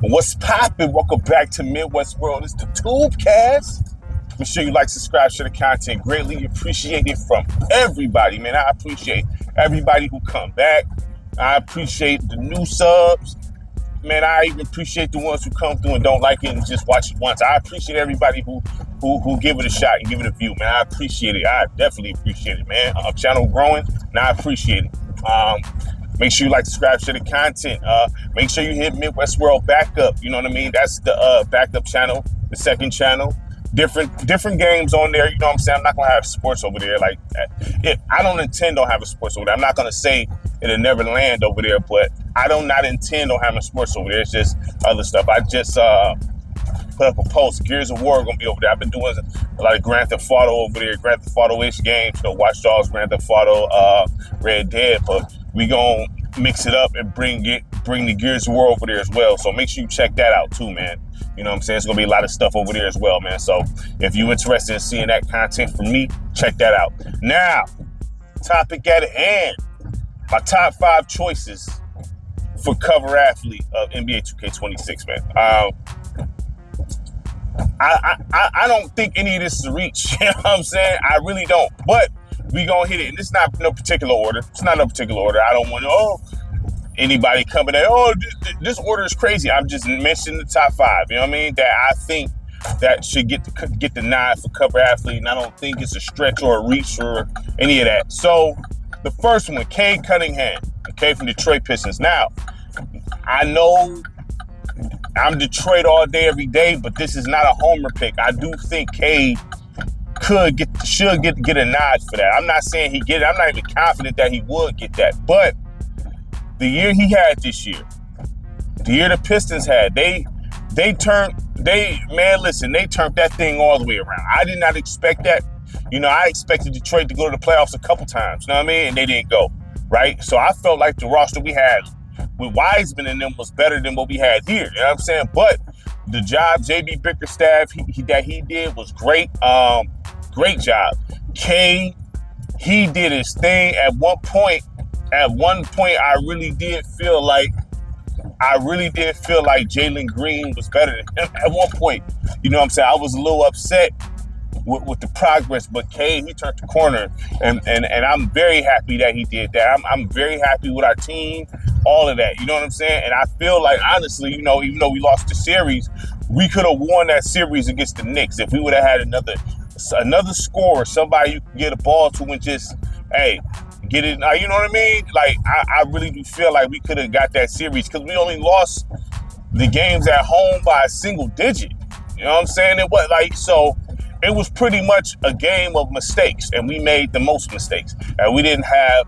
What's poppin'? Welcome back to Midwest World. It's the Tubecast. Make sure you like, subscribe, share the content. Greatly appreciated from everybody, man. I appreciate everybody who come back. I appreciate the new subs. Man, I even appreciate the ones who come through and don't like it and just watch it once. I appreciate everybody who give it a shot and give it a view, man. I appreciate it. I definitely appreciate it, man. Channel growing, and I appreciate it. Make sure you like, subscribe, share the content. Make sure you hit Midwest World Backup. You know what I mean? That's the backup channel, the second channel. Different games on there. You know what I'm saying? I'm not gonna have sports over there. Like, I don't intend on having sports over there. I'm not gonna say it'll never land over there, but I do not intend on having sports over there. It's just other stuff. I just put up a post. Gears of War gonna be over there. I've been doing a lot of Grand Theft Auto over there, Grand Theft Auto-ish games. You know, Watch Dogs, Grand Theft Auto, Red Dead, but we gonna mix it up and bring the Gears of War over there as well. So make sure you check that out too, man. You know what I'm saying? It's gonna be a lot of stuff over there as well, man. So if you're interested in seeing that content from me, check that out. Now, topic at hand. My top 5 choices for cover athlete of NBA 2K26, man. I don't think any of this is a reach. You know what I'm saying? I really don't. But we gonna hit it. And it's not no particular order. It's not no particular order. I don't want anybody coming at, this order is crazy. I'm just mentioning the top 5. You know what I mean? That I think that should get the nod for cover athlete. And I don't think it's a stretch or a reach or any of that. So the first one, Cade Cunningham, okay, from Detroit Pistons. Now, I know I'm Detroit all day, every day, but this is not a homer pick. I do think Cade should get a nod for that. I'm not saying he get it. I'm not even confident that he would get that. But the year he had this year, the year the Pistons had, they turned that thing all the way around. I did not expect that. You know, I expected Detroit to go to the playoffs a couple times, you know what I mean? And they didn't go, right? So I felt like the roster we had with Wiseman and them was better than what we had here, you know what I'm saying? But the job J.B. Bickerstaff that he did was great. Great job. K, he did his thing. At one point, I really did feel like Jalen Green was better than him at one point. You know what I'm saying? I was a little upset with the progress, but K, he turned the corner, and I'm very happy that he did that. I'm very happy with our team, all of that. You know what I'm saying? And I feel like, honestly, you know, even though we lost the series, we could have won that series against the Knicks if we would have had another scorer, somebody you could get a ball to and just, hey, get it. You know what I mean? Like, I really do feel like we could have got that series because we only lost the games at home by a single digit. You know what I'm saying? It was pretty much a game of mistakes, and we made the most mistakes. And we don't have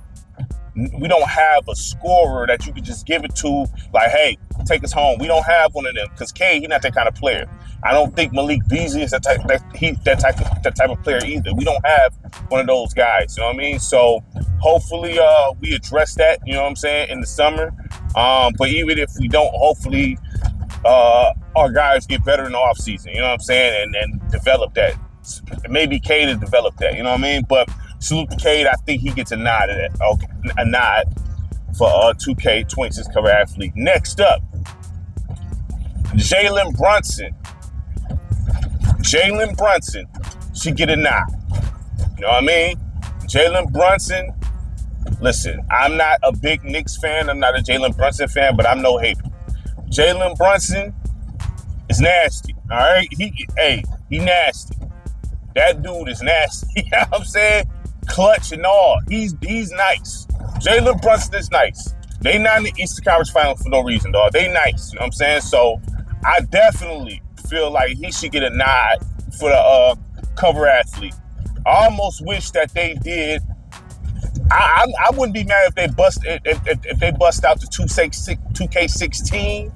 a scorer that you could just give it to, like, hey, take us home. We don't have one of them because K, he's not that kind of player. I don't think Malik Beasley is that type of player either. We don't have one of those guys. You know what I mean? So hopefully we address that. You know what I'm saying, in the summer. But even if we don't, hopefully our guys get better in the offseason. You know what I'm saying, and develop that. Maybe Cade to develop that. You know what I mean? But salute to Cade. I think he gets a nod at that. Okay, a nod for 2K26 cover athlete. Next up, Jalen Brunson should get a nod. You know what I mean? Jalen Brunson. Listen, I'm not a big Knicks fan. I'm not a Jalen Brunson fan, but I'm no hater. Jalen Brunson is nasty. All right, he nasty. That dude is nasty. You know what I'm saying? Clutch and all. He's nice. Jalen Brunson is nice. They not in the Eastern Conference Finals for no reason, dog. They nice. You know what I'm saying? So I definitely feel like he should get a nod for the cover athlete. I almost wish that they did. I wouldn't be mad if they bust out the 2K16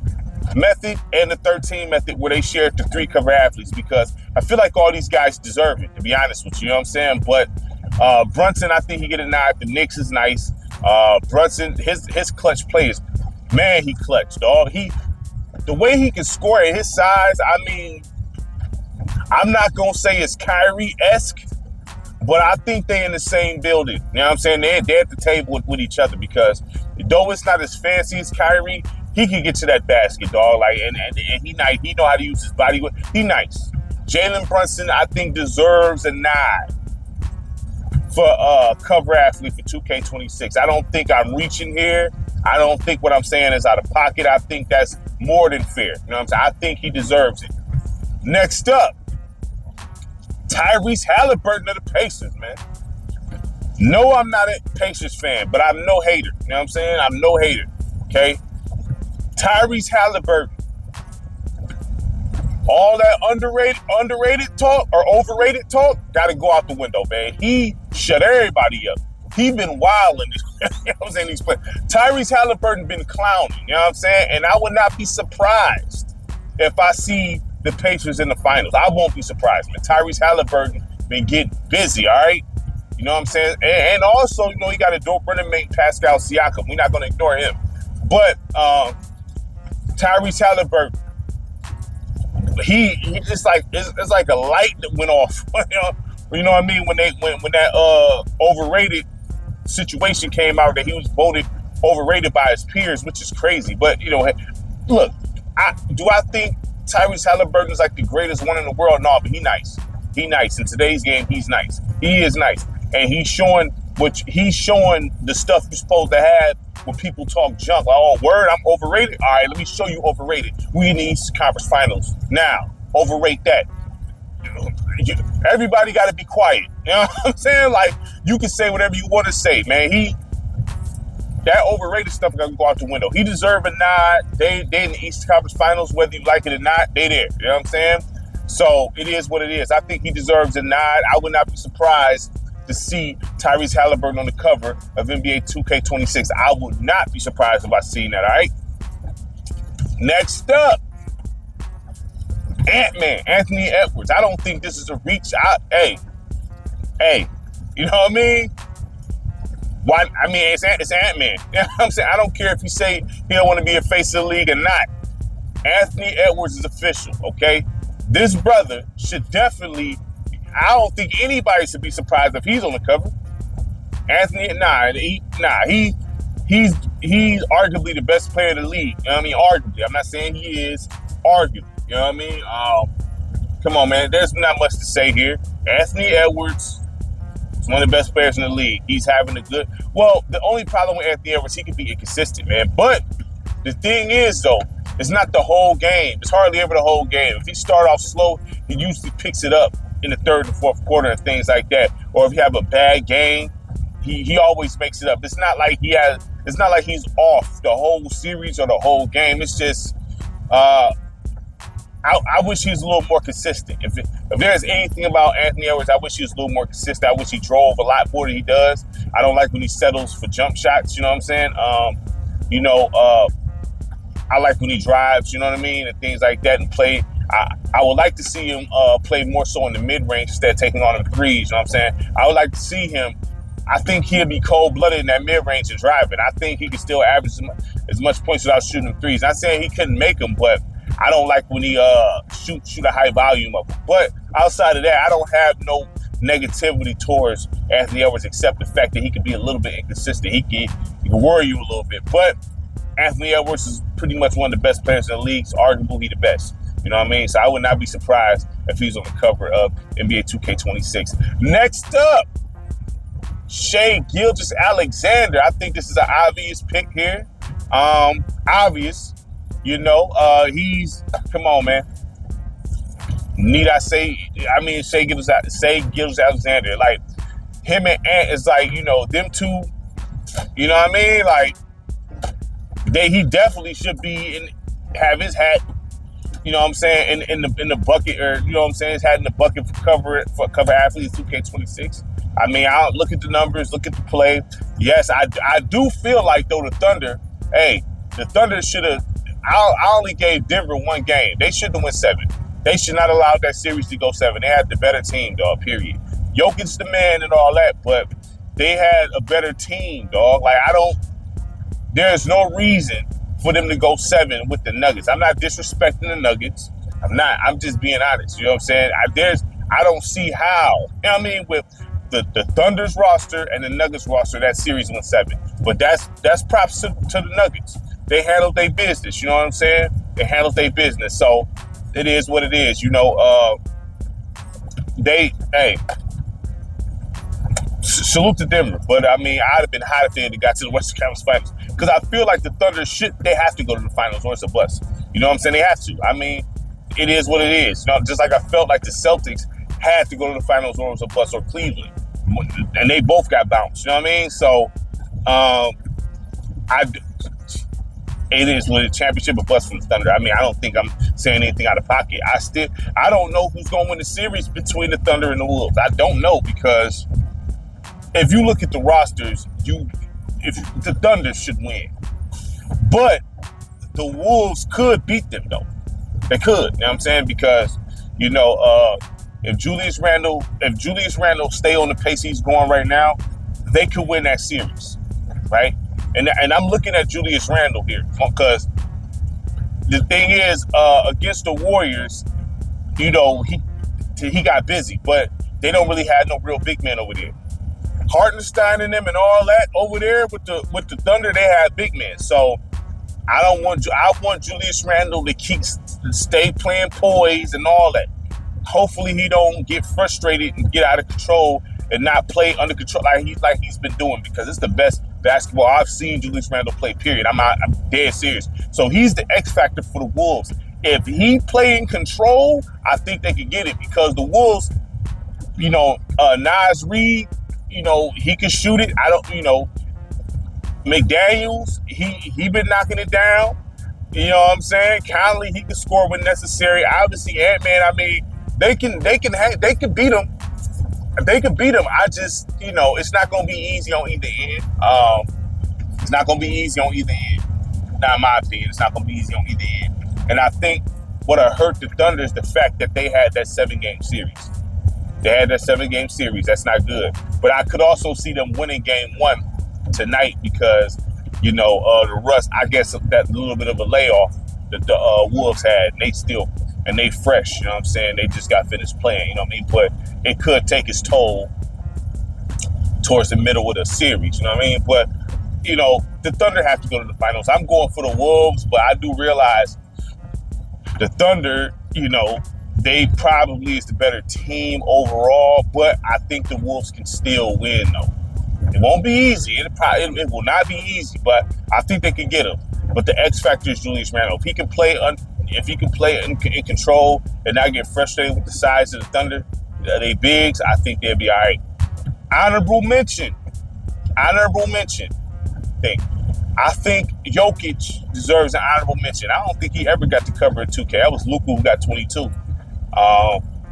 method and the 13 method where they shared the 3 cover athletes, because I feel like all these guys deserve it, to be honest with you. You know what I'm saying? But Brunson, I think he get a nod. The Knicks is nice. Brunson, his clutch plays, man, he clutched, dog. The way he can score at his size, I mean, I'm not gonna say it's Kyrie-esque, but I think they're in the same building. You know what I'm saying? They're at the table with each other, because though it's not as fancy as Kyrie, he can get to that basket, dog. Like, and he nice. He know how to use his body. He nice. Jalen Brunson, I think, deserves a nod for cover athlete for 2K26. I don't think I'm reaching here. I don't think what I'm saying is out of pocket. I think that's more than fair. You know what I'm saying? I think he deserves it. Next up, Tyrese Halliburton of the Pacers, man. No, I'm not a Pacers fan, but I'm no hater. You know what I'm saying? I'm no hater. Okay? Tyrese Halliburton. All that underrated talk or overrated talk got to go out the window, man. He shut everybody up. He been wilding. You know what I'm saying? These players. Tyrese Halliburton been clowning. You know what I'm saying? And I would not be surprised if I see the Pacers in the finals. I won't be surprised, man. Tyrese Halliburton been getting busy, all right? You know what I'm saying? And also, you know, he got a dope running mate, Pascal Siakam. We're not going to ignore him. But Tyrese Halliburton, he it's like a light that went off. You know what I mean? When that overrated situation came out that he was voted overrated by his peers, which is crazy. But you know, look, I think Tyrese Halliburton is like the greatest one in the world? No, but he nice. He nice. In today's game, he's nice. He is nice. And he's showing the stuff you're supposed to have when people talk junk. Like, oh, word, I'm overrated? All right, let me show you overrated. We in the Eastern Conference Finals. Now, overrate that. Everybody got to be quiet. You know what I'm saying? Like, you can say whatever you want to say, man. That overrated stuff got to go out the window. He deserve a nod. They in the Eastern Conference Finals, whether you like it or not, they there. You know what I'm saying? So it is what it is. I think he deserves a nod. I would not be surprised to see Tyrese Halliburton on the cover of NBA 2K26. I would not be surprised if I seen that, all right? Next up, Ant-Man, Anthony Edwards. I don't think this is a reach. Hey, you know what I mean? Why? I mean, it's Ant-Man. You know what I'm saying? I don't care if you say he don't want to be a face of the league or not. Anthony Edwards is official, okay? This brother should definitely, I don't think anybody should be surprised if he's on the cover. Anthony, he's arguably the best player in the league. You know what I mean? Arguably. I'm not saying he is. Arguably. You know what I mean? Come on, man. There's not much to say here. Anthony Edwards is one of the best players in the league. He's having a good... Well, the only problem with Anthony Edwards, he can be inconsistent, man. But the thing is, though, it's not the whole game. It's hardly ever the whole game. If he start off slow, he usually picks it up in the third and fourth quarter and things like that. Or if you have a bad game, he always makes it up. It's not like he's off the whole series or the whole game. It's just I wish he was a little more consistent. If there's anything about Anthony Edwards, I wish he was a little more consistent. I wish he drove a lot more than he does. I don't like when he settles for jump shots, you know what I'm saying? I like when he drives, you know what I mean, and things like that, and play. I would like to see him play more so in the mid-range instead of taking on the threes, you know what I'm saying? I would like to see him. I think he'll be cold-blooded in that mid-range and driving. I think he can still average as much points without shooting threes. Not saying he couldn't make them, but I don't like when he shoot a high volume of them. But outside of that, I don't have no negativity towards Anthony Edwards except the fact that he can be a little bit inconsistent. He can worry you a little bit. But Anthony Edwards is pretty much one of the best players in the league, so arguably the best. You know what I mean? So I would not be surprised if he's on the cover of NBA 2K26. Next up, Shai Gilgeous-Alexander. I think this is an obvious pick here. Obvious. You know, come on, man. Need I say, Shai Gilgeous-Alexander. Like, him and Ant is like, you know, them two, you know what I mean? Like, he definitely should be have his hat, you know what I'm saying, in the bucket, or you know what I'm saying, his hat in the bucket for cover athletes 2K26. I mean, I'll look at the numbers, look at the play. Yes, I do feel like though the Thunder should have. I only gave Denver one game. They shouldn't have went 7. They should not allow that series to go 7. They had the better team, dog. Period. Jokic's the man and all that, but they had a better team, dog. Like there's no reason for them to go 7 with the Nuggets. I'm not disrespecting the Nuggets. I'm not. I'm just being honest. You know what I'm saying? I don't see how. You know what I mean? With the Thunder's roster and the Nuggets roster, that series went 7. But that's props to the Nuggets. they handled their business. You know what I'm saying? They handled their business. So it is what it is. Hey, salute to Denver. But I mean, I'd have been hot if they had got to the Western Conference Finals, because I feel like the Thunder they have to go to the finals or it's a bust. You know what I'm saying? They have to. I mean, it is what it is. Just like I felt like the Celtics had to go to the finals or it was a bust, or Cleveland, and they both got bounced. You know what I mean? So, it is with a championship or bust from the Thunder. I mean, I don't think I'm saying anything out of pocket. I don't know who's going to win the series between the Thunder and the Wolves. I don't know, because if you look at the rosters, if the Thunder should win, but the Wolves could beat them though. They could. You know what I'm saying? Because if Julius Randle stay on the pace he's going right now, they could win that series, right? And I'm looking at Julius Randle here, because the thing is, against the Warriors, he got busy, but they don't really have no real big men over there. Hartenstein and them and all that over there with the Thunder, they have big men. So I want Julius Randle to stay playing poise and all that. Hopefully he don't get frustrated and get out of control and not play under control like he's been doing, because it's the best basketball I've seen Julius Randle play, period. I'm dead serious. So he's the X factor for the Wolves. If he play in control, I think they could get it, because the Wolves, Naz Reid, he can shoot it. McDaniels, he been knocking it down. You know what I'm saying? Conley, he can score when necessary. Obviously, Ant-Man, I mean, they can beat him. They can beat him. I just, it's not going to be easy on either end. It's not going to be easy on either end. Not in my opinion. It's not going to be easy on either end. And I think what hurt the Thunder is the fact that they had that 7-game series. They had that 7-game series. That's not good. But I could also see them winning game 1 tonight, because, the rust, I guess that little bit of a layoff that the Wolves had, and they fresh, you know what I'm saying? They just got finished playing, you know what I mean? But it could take its toll towards the middle of the series, you know what I mean? But, the Thunder have to go to the finals. I'm going for the Wolves, but I do realize the Thunder, they probably is the better team overall, but I think the Wolves can still win, though. It won't be easy. It will not be easy, but I think they can get him. But the X factor is Julius Randle. If he can play in control and not get frustrated with the size of the Thunder, they bigs, I think they'll be all right. Honorable mention. I think Jokic deserves an honorable mention. I don't think he ever got to cover at 2K. That was Luka who got 22.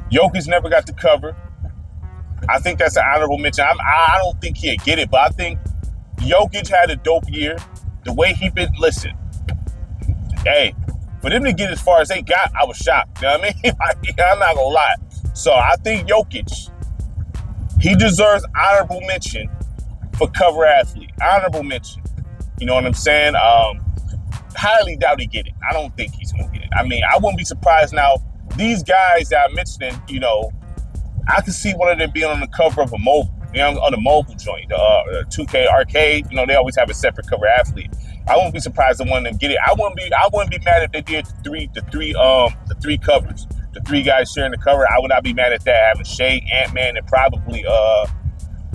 Jokic never got to cover. I think that's an honorable mention. I don't think he'll get it, but I think Jokic had a dope year. The way he been, listen, hey, for them to get as far as they got, I was shocked. You know what I mean? I'm not going to lie. So I think Jokic, he deserves honorable mention for cover athlete. Honorable mention. You know what I'm saying? Highly doubt he get it. I don't think he's going to get it. I mean, I wouldn't be surprised now. These guys that I'm mentioning, I could see one of them being on the cover of a mobile, on the mobile joint, 2K arcade. They always have a separate cover athlete. I wouldn't be surprised if one of them get it. I wouldn't be mad if they did the three covers, the 3 guys sharing the cover. I would not be mad at that, having Shea, Ant-Man, and probably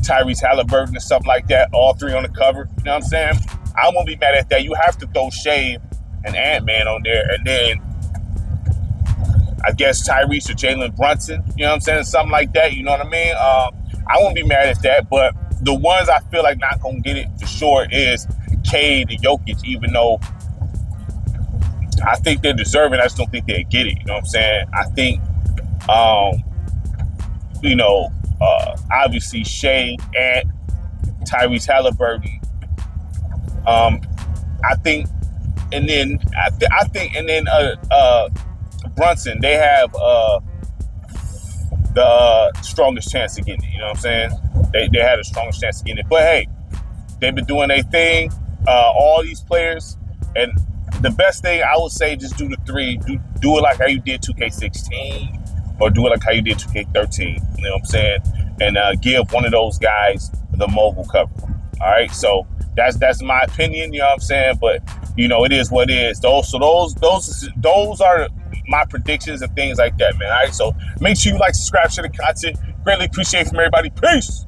Tyrese Halliburton or something like that, all 3 on the cover. You know what I'm saying? I won't be mad at that. You have to throw Shea and Ant-Man on there, and then I guess Tyrese or Jalen Brunson, you know what I'm saying? Something like that, you know what I mean? I won't be mad at that, but the ones I feel like not going to get it for sure is Cade and Jokic, even though I think they're deserving. I just don't think they'll get it, you know what I'm saying? I think, obviously Shea, Ant, Tyrese Halliburton, I think Brunson, they have the strongest chance of getting it. You know what I'm saying? They had the strongest chance of getting it. But hey, they've been doing their thing. All these players, and the best thing I would say, just do the 3. Do it like how you did 2K16, or do it like how you did 2K13. You know what I'm saying? And give one of those guys the mobile cover. All right, so that's my opinion. You know what I'm saying? But you know, it is what it is. Those are my predictions and things like that, man. All right, so make sure you like, subscribe, share the content. Greatly appreciate from everybody. Peace.